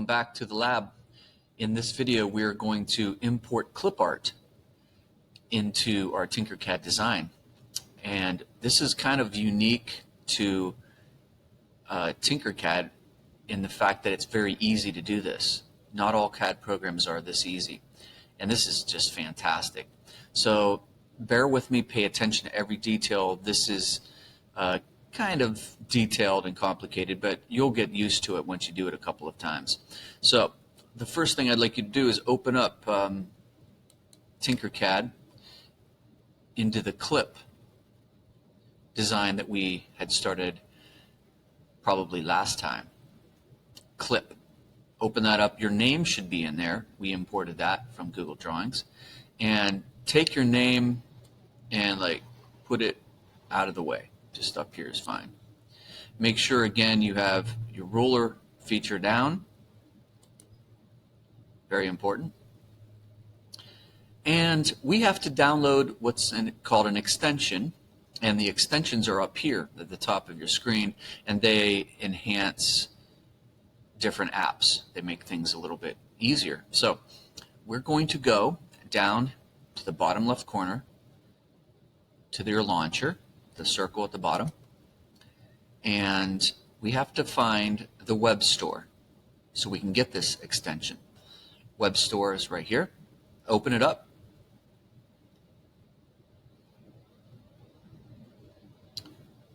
back to the lab. In this video, we're going to import clipart into our Tinkercad design. And this is kind of unique to Tinkercad in the fact that it's very easy to do this. Not all CAD programs are this easy. And this is just fantastic. So bear with me, pay attention to every detail. This is kind of detailed and complicated, but you'll get used to it once you do it a couple of times. So the first thing I'd like you to do is open up Tinkercad into the clip design that we had started probably last time. Clip. Open that up. Your name should be in there. We imported that from Google Drawings. And take your name and put it out of the way. Just up here is fine. Make sure again you have your ruler feature down. Very important. And we have to download what's called an extension, and the extensions are up here at the top of your screen, and they enhance different apps. They make things a little bit easier. So we're going to go down to the bottom left corner to your launcher, the circle at the bottom, and we have to find the web store so we can get this extension. Web store is right here. Open it up.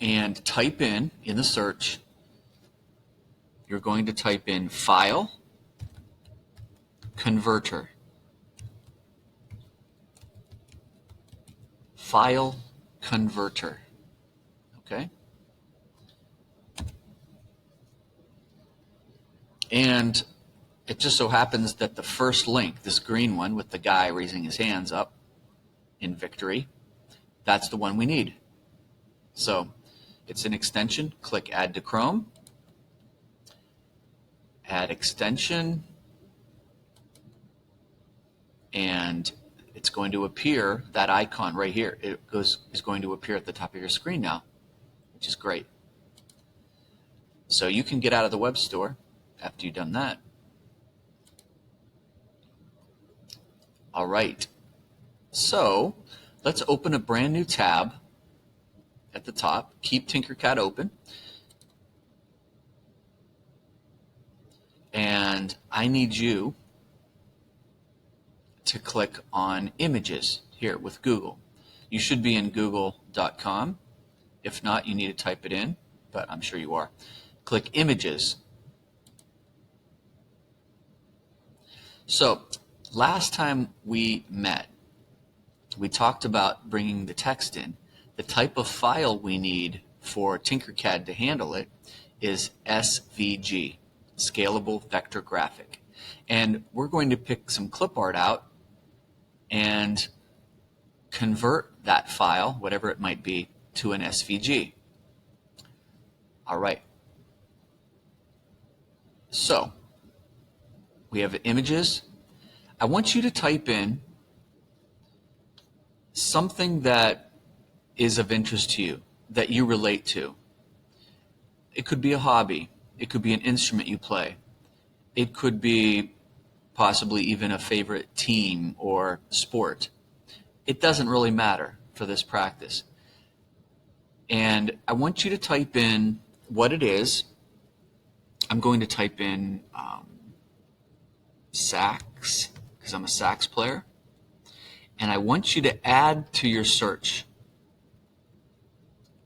And type in the search, you're going to type in File Converter. File Converter. Okay? And it just so happens that the first link, this green one with the guy raising his hands up in victory, that's the one we need. So it's an extension. Click Add to Chrome. Add extension. And it's going to appear, that icon right here, is going to appear at the top of your screen now, which is great. So you can get out of the web store after you've done that. All right. So let's open a brand new tab at the top. Keep Tinkercad open. And I need you to click on Images here with Google. You should be in google.com. If not, you need to type it in, but I'm sure you are. Click Images. So last time we met, we talked about bringing the text in. The type of file we need for Tinkercad to handle it is SVG, Scalable Vector Graphic. And we're going to pick some clip art out and convert that file, whatever it might be, to an SVG. All right. So we have images. I want you to type in something that is of interest to you, that you relate to. It could be a hobby. It could be an instrument you play. It could be possibly even a favorite team or sport. It doesn't really matter for this practice. And I want you to type in what it is. I'm going to type in sax, because I'm a sax player. And I want you to add to your search.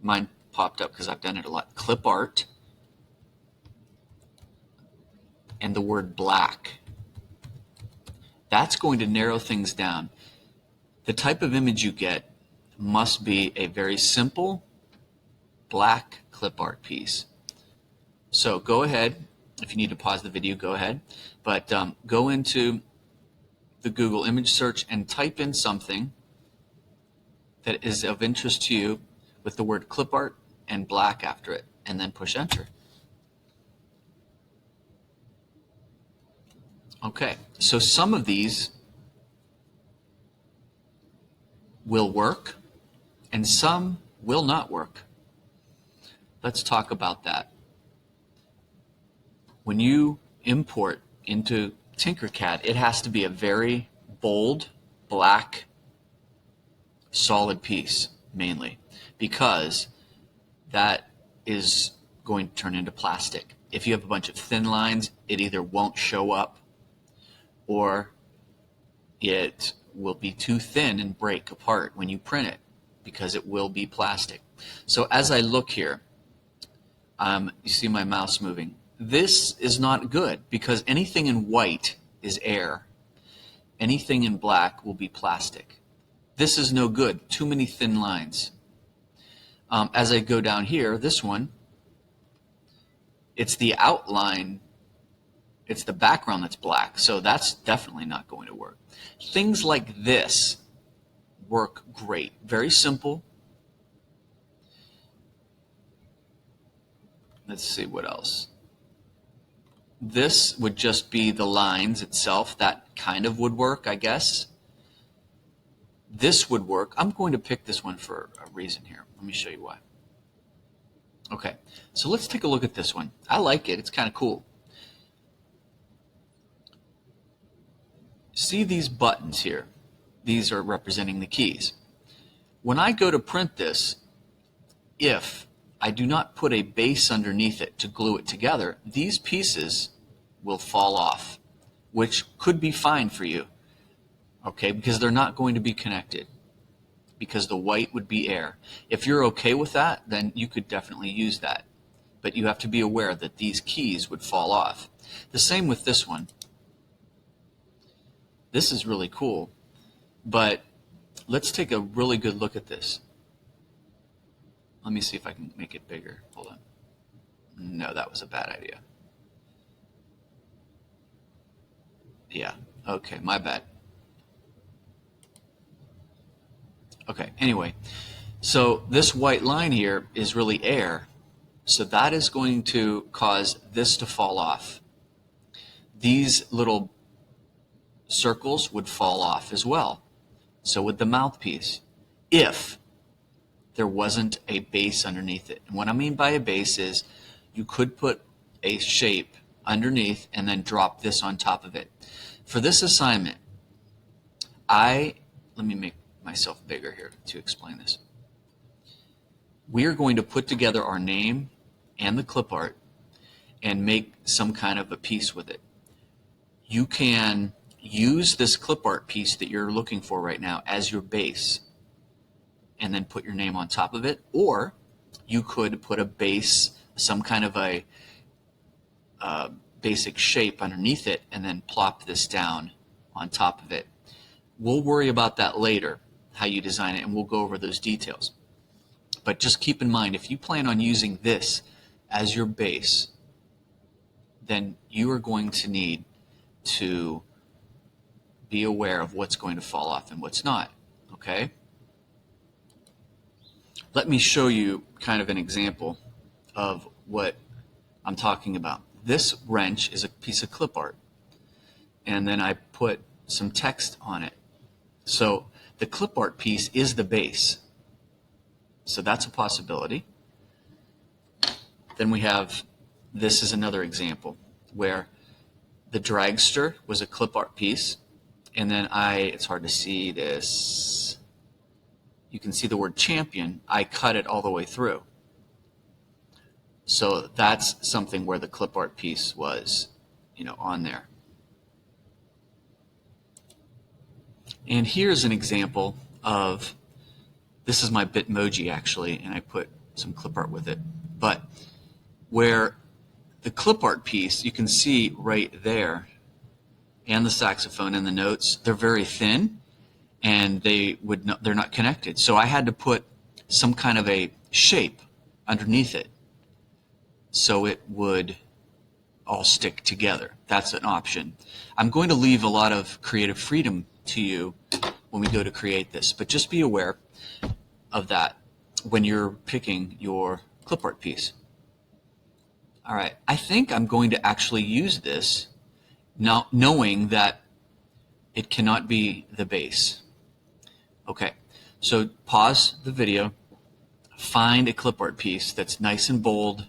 Mine popped up because I've done it a lot. Clip art and the word black. That's going to narrow things down. The type of image you get must be a very simple black clip art piece. So go ahead. If you need to pause the video, go ahead. But go into the Google image search and type in something that is of interest to you with the word clip art and black after it, and then push enter. Okay, so some of these will work and some will not work. Let's talk about that. When you import into Tinkercad, it has to be a very bold, black, solid piece, mainly, because that is going to turn into plastic. If you have a bunch of thin lines, it either won't show up or it will be too thin and break apart when you print it because it will be plastic. So as I look here, you see my mouse moving. This is not good because anything in white is air. Anything in black will be plastic. This is no good. Too many thin lines. As I go down here, this one, it's the outline, it's the background that's black, so that's definitely not going to work. Things like this work great. Very simple. Let's see what else. This would just be the lines itself. That kind of would work, I guess. This would work. I'm going to pick this one for a reason here. Let me show you why. Okay, so let's take a look at this one. I like it. It's kind of cool. See these buttons here? These are representing the keys. When I go to print this, if I do not put a base underneath it to glue it together, these pieces will fall off, which could be fine for you, okay, because they're not going to be connected, because the white would be air. If you're okay with that, then you could definitely use that. But you have to be aware that these keys would fall off. The same with this one. This is really cool, but let's take a really good look at this. Let me see if I can make it bigger. Hold on. No, that was a bad idea. Yeah, okay, my bad. Okay, anyway, so this white line here is really air, so that is going to cause this to fall off. These little circles would fall off as well. So would the mouthpiece, if there wasn't a base underneath it. And what I mean by a base is you could put a shape underneath and then drop this on top of it. For this assignment, let me make myself bigger here to explain this. We are going to put together our name and the clip art and make some kind of a piece with it. You can use this clip art piece that you're looking for right now as your base and then put your name on top of it, or you could put a base, some kind of a basic shape underneath it and then plop this down on top of it. We'll worry about that later, how you design it, and we'll go over those details. But just keep in mind, if you plan on using this as your base, then you are going to need to be aware of what's going to fall off and what's not, okay? Let me show you kind of an example of what I'm talking about. This wrench is a piece of clip art, and then I put some text on it. So the clip art piece is the base. So that's a possibility. Then we have, this is another example where the dragster was a clip art piece, and then it's hard to see this, you can see the word champion, I cut it all the way through. So that's something where the clip art piece was, on there. And here's an example of, this is my Bitmoji actually, and I put some clip art with it, but where the clip art piece, you can see right there, and the saxophone and the notes, they're very thin, and they're not connected. So I had to put some kind of a shape underneath it so it would all stick together. That's an option. I'm going to leave a lot of creative freedom to you when we go to create this, but just be aware of that when you're picking your clip art piece. All right, I think I'm going to actually use this now, knowing that it cannot be the base. Okay, so pause the video, find a clip art piece that's nice and bold,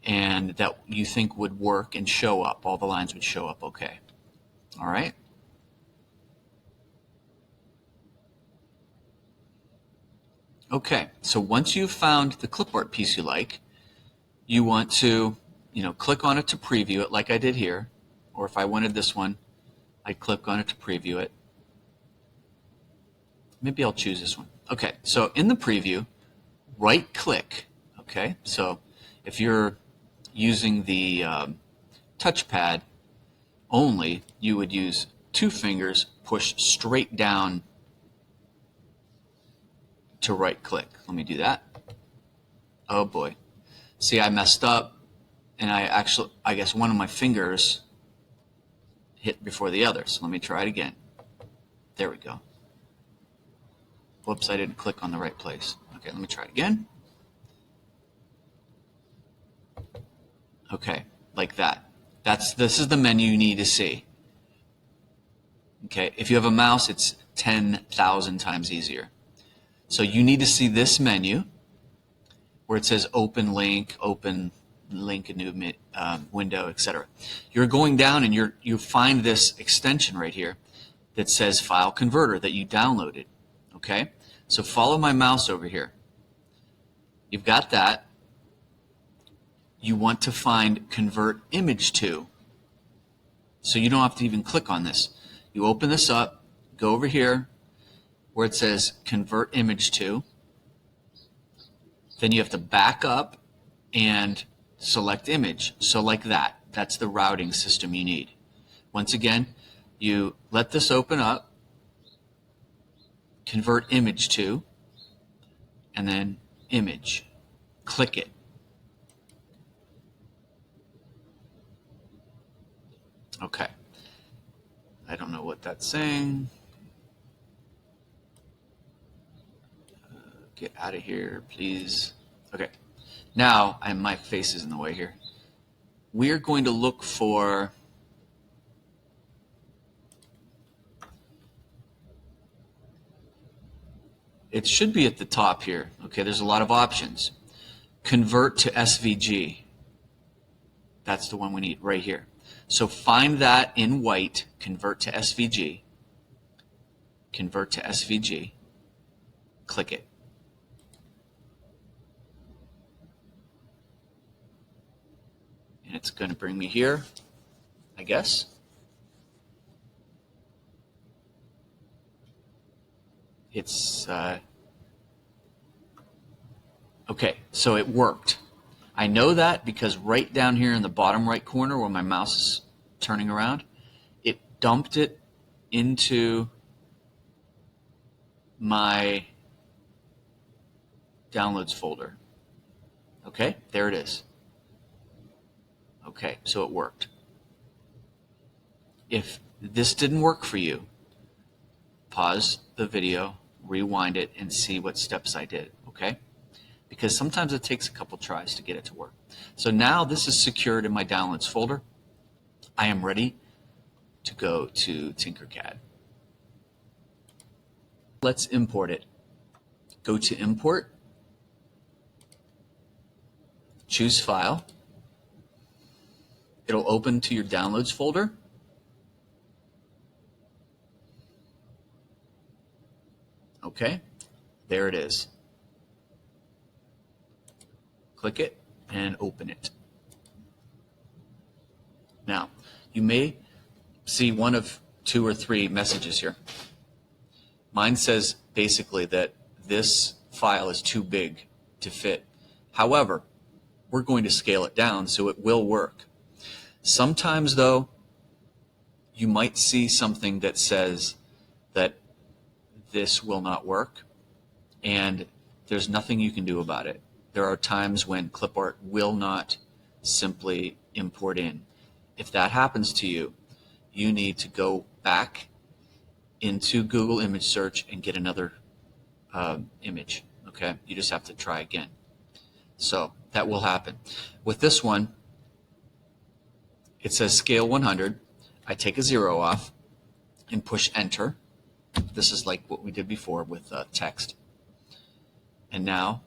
and that you think would work and show up. All the lines would show up okay. All right. Okay, so once you've found the clipart piece you like, you want to, click on it to preview it like I did here. Or if I wanted this one, I'd click on it to preview it. Maybe I'll choose this one. Okay, so in the preview, right click. Okay, so if you're using the touchpad only, you would use 2 fingers, push straight down to right click. Let me do that. Oh boy. See, I messed up, and I guess one of my fingers hit before the other. So let me try it again. There we go. Whoops, I didn't click on the right place. Okay, let me try it again. Okay, like that. This is the menu you need to see. Okay, if you have a mouse, it's 10,000 times easier. So you need to see this menu where it says open link, a new window, etc. You're going down and you find this extension right here that says file converter that you downloaded. Okay, so follow my mouse over here. You've got that. You want to find convert image to. So you don't have to even click on this. You open this up, go over here where it says convert image to. Then you have to back up and select image. So like that. That's the routing system you need. Once again, you let this open up, convert image to, and then image. Click it. Okay. I don't know what that's saying. Get out of here, please. Okay. Now, my face is in the way here. We're going to look for it should be at the top here. Okay, there's a lot of options. Convert to SVG. That's the one we need right here. So find that in white, convert to SVG. Convert to SVG. Click it. And it's going to bring me here, I guess. It's, okay, so it worked. I know that because right down here in the bottom right corner where my mouse is turning around, it dumped it into my downloads folder. Okay, there it is. Okay, so it worked. If this didn't work for you, pause the video, rewind it, and see what steps I did, okay? Because sometimes it takes a couple tries to get it to work. So now this is secured in my downloads folder. I am ready to go to Tinkercad. Let's import it. Go to Import, choose File. It'll open to your Downloads folder. Okay, there it is. Click it and open it. Now, you may see one of 2 or 3 messages here. Mine says basically that this file is too big to fit. However, we're going to scale it down so it will work. Sometimes, though, you might see something that says that this will not work, and there's nothing you can do about it. There are times when clipart will not simply import in. If that happens to you, you need to go back into Google image search and get another image. Okay, you just have to try again. So that will happen. With this one, it says scale 100. I take a 0 off and push enter. This is like what we did before with text. And now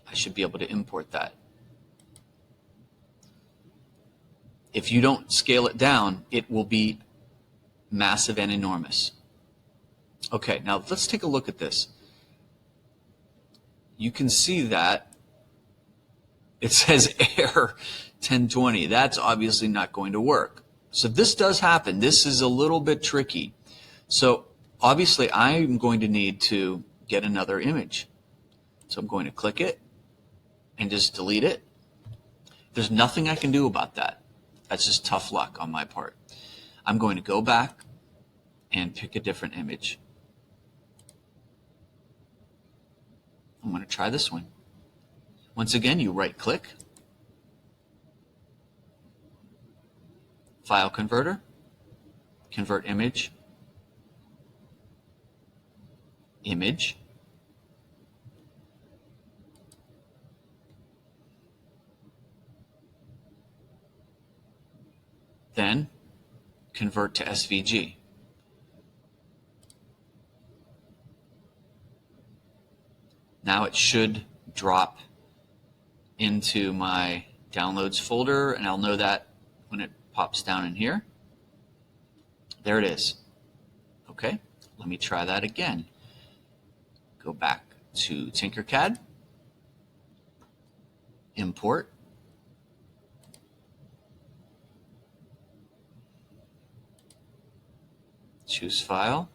I should be able to import that. if you don't scale it down, it will be massive and enormous. Okay, now let's take a look at this. You can see that it says error 1020. That's obviously not going to work. So this does happen. This is a little bit tricky. So obviously I'm going to need to get another image. So I'm going to click it and just delete it. There's nothing I can do about that. That's just tough luck on my part. I'm going to go back and pick a different image. I'm going to try this one. Once again, you right click, File Converter, Convert Image, Image, then convert to SVG. Now it should drop into my downloads folder, and I'll know that when it pops down in here. There it is. Okay, let me try that again. Go back to Tinkercad, import, choose file,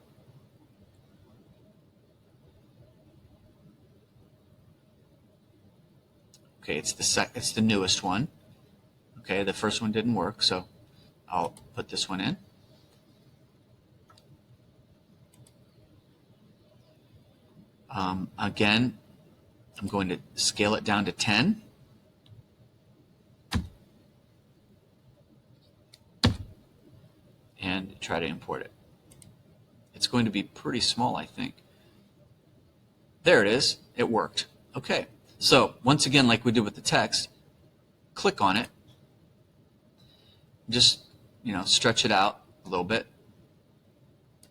okay, it's the newest one. Okay, the first one didn't work, so I'll put this one in. Again, I'm going to scale it down to 10. And try to import it. It's going to be pretty small, I think. There it is. It worked. Okay. So once again, like we did with the text, click on it. Just, stretch it out a little bit.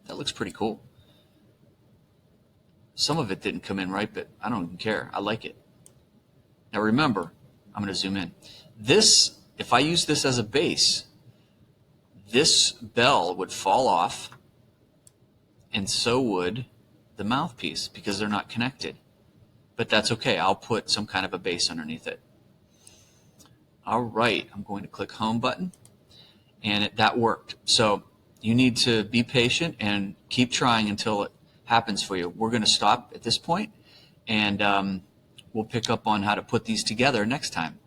That looks pretty cool. Some of it didn't come in right, but I don't even care. I like it. Now remember, I'm going to zoom in. This, if I use this as a base, this bell would fall off, and so would the mouthpiece, because they're not connected. But that's okay. I'll put some kind of a base underneath it. All right, I'm going to click Home button, and that worked. So you need to be patient and keep trying until it happens for you. We're going to stop at this point, and we'll pick up on how to put these together next time.